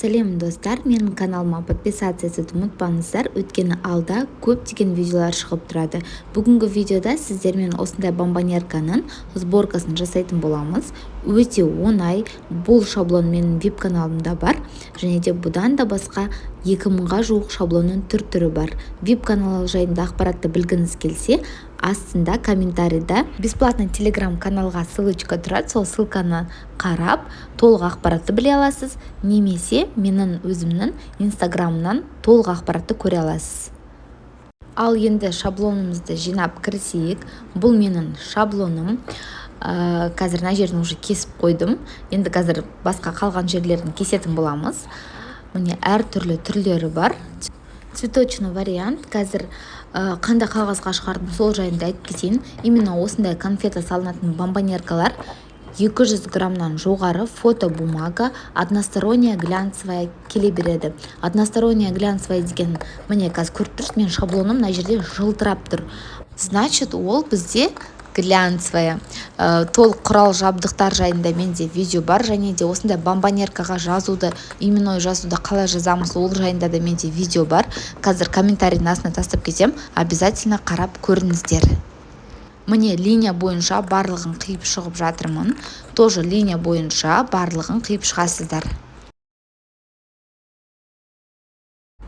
Сәлем достар, менің каналыма подписаться етуді ұмытпаңыздар, өйткені алда көптеген видеолар шығып тұрады. Бүгінгі видеода сіздермен осындай бомбонерканың сборкасын жасайтын боламыз. Өте оңай, бұл шаблон менің веб каналымда бар, және де бұдан да басқа 2000-ға жуық шаблонның түрі бар. Веб каналы жайында ақпаратты білгіңіз келсе, астында комментарийда бесплатный телеграм каналға ссылочка тұрады, сол ссылканы қарап толық ақпаратты біле аласыз, немесе менің өзімнің инстаграмымнан толық ақпаратты көре аласыз. Ал енді шаблонымызды жинап кірісейік. Бұл менің шаблоным. Қазір мына жерін уже кесіп қойдым. Енді қазір басқа қалған жерлерін кесетін боламыз. Міне әртүрлі түрлері бар. Цветочный вариант. Қазір қандай қағазға шығардым, сол жайында айтып кетейін. Именно осындай конфета салынатын бомбонеркалар 200 граммнан жоғары фотобумага, односторонняя глянцевая келе береді. Односторонняя глянцевая деген, міне қазір көріп тұрсыз, мен шаблоным мына жерде жылтырап тұр. Значит, ол бізде глянцевая. Толық құрал жабдықтар жайында менде видео бар, және де осындай бомбонеркаға жазуды, именной жазуды қалай жазамыз, ол жайында да менде видео бар. Қазір комментарийдің астына тастап кетем, обязательно қарап көріңіздер. Міне линия бойынша барлығын қиып шығып жатырмын. Тоже линия бойынша барлығын қиып шығасыздар.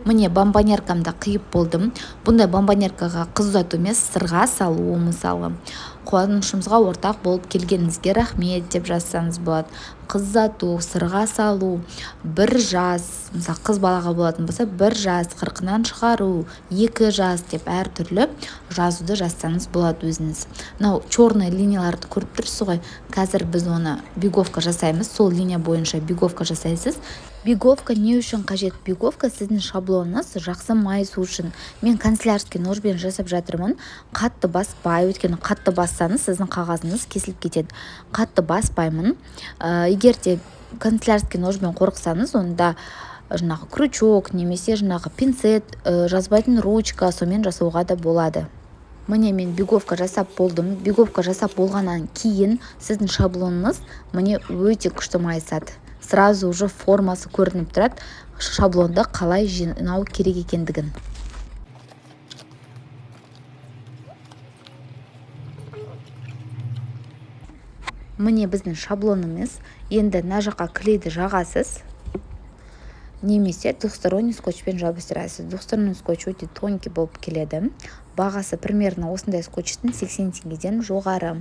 Міне бомбонеркамда қиып болдым. Бұндай бомбонеркаға қыз ұзату емес, сырға салу, мысалы қуанышымызға ортақ болып келгеніңізге рахмет деп жазсаңыз болады. Қыз ұзату, сырға салу, бір жас, мысалы қыз балаға болатын болса, бір жас, 40-нан шығару, 2 жас деп әртүрлі жазуды жазсаңыз болады өзіңіз. Мынау черный линияларды көріп тұрсыз ғой. Қазір біз оны беговка жасаймыз. Сол линия бойынша беговка жасайсыз. Беговка не үшін қажет? Беговка сіздің шаблоныңыз жақсы майысу үшін. Мен канцелярский ножбен жасап жатырмын. Қатты баспай, өйткені қатты бассаңыз сіздің қағазыңыз кесіліп кетеді. Қатты баспаймын. Егер де канцелярский ножбен қорықсаңыз, онда жаңағы крючок немесе жаңағы пинцет, жазбайтын ручка, сомен жасауға да болады. Міне мен беговка жасап болдым. Беговка жасап болғаннан кейін сіздің шаблоныңыз міне өте күшті майысады. Сразу уже формасы көрініп тұрады, шаблонды қалай жинау керек екендігін. Міне біздің шаблонымыз. Енді мына жаққа клейді жағасыз, немесе двухсторонний скотчпен жабыстырасыз. Двухсторонний скотч өте тонкий болып келеді. Бағасы примерно осындай скотчтың 80 теңгеден жоғары.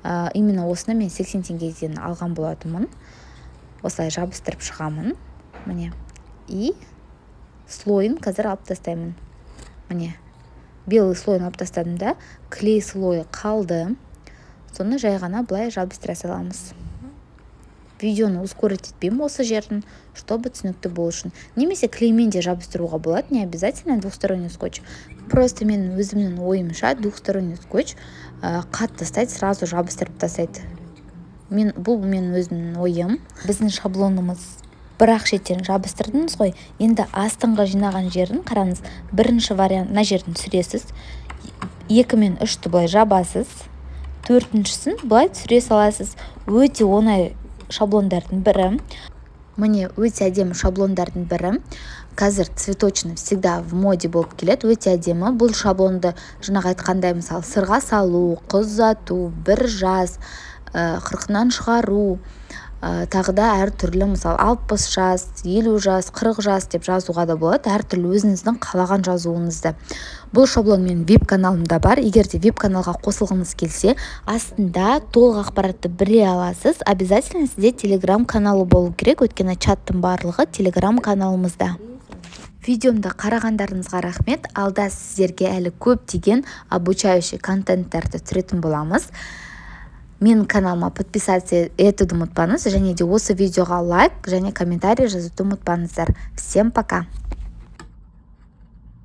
Именно осыны мен 80 теңгеден алған болатынмын. Осылай жабыстырып шығамын. Міне. И слойын қазір алып тастаймын. Міне. Белый слойын алып тастадым да, клей слойы қалды. Соны жай ғана былай жабыстыра саламыз. Видеоны ускорить етпеймін осы жерін, чтобы түсінікті болу үшін. Немесе клеймен де жабыстыруға болады, не обязательно двухсторонний скотч. Просто мен өзімнің ойымша двухсторонний скотч қатты тастайды, сразу жабыстырып тастайды. Бұл мен өзімнің ойым. Біздің шаблонымыз бір-ақ шеттен жабыстырдыңыз ғой. Енді астыңғы жинаған жерін қараңыз. Бірінші вариант, мына жерін түсіресіз. 2 мен 3-ті былай жабасыз. 4-шісін былай түсіре саласыз. Өте оңай шаблондардың бірі. Міне өте әдемі шаблондардың бірі. Қазір цветочный всегда в моде болып келеді. Өте әдемі. Бұл шаблонды жаңағы айтқандай, мысалы сырға салу, қыз ұзату, бір жас, 40-нан шығару, тағы да әртүрлі, мысалы 60 жас, 50 жас, 40 жас деп жазуға да болады. Әртүрлі өзіңіздің қалаған жазуыңызды. Бұл шаблон менің веб каналымда бар. Егер де веб каналға қосылғыңыз келсе, астында толық ақпаратты біле аласыз. Обязательно сізде телеграм каналы болу керек, өйткені чаттың барлығы телеграм каналымызда. Видеомды қарағандарыңызға рахмет. Алда сіздерге әлі көптеген обучающий контенттарды түсіретін боламыз. Менің каналыма подписаться етуді ұмытпаңыз, және де осы видеоға лайк және комментарий жазуды ұмытпаңыздар. Всем пока!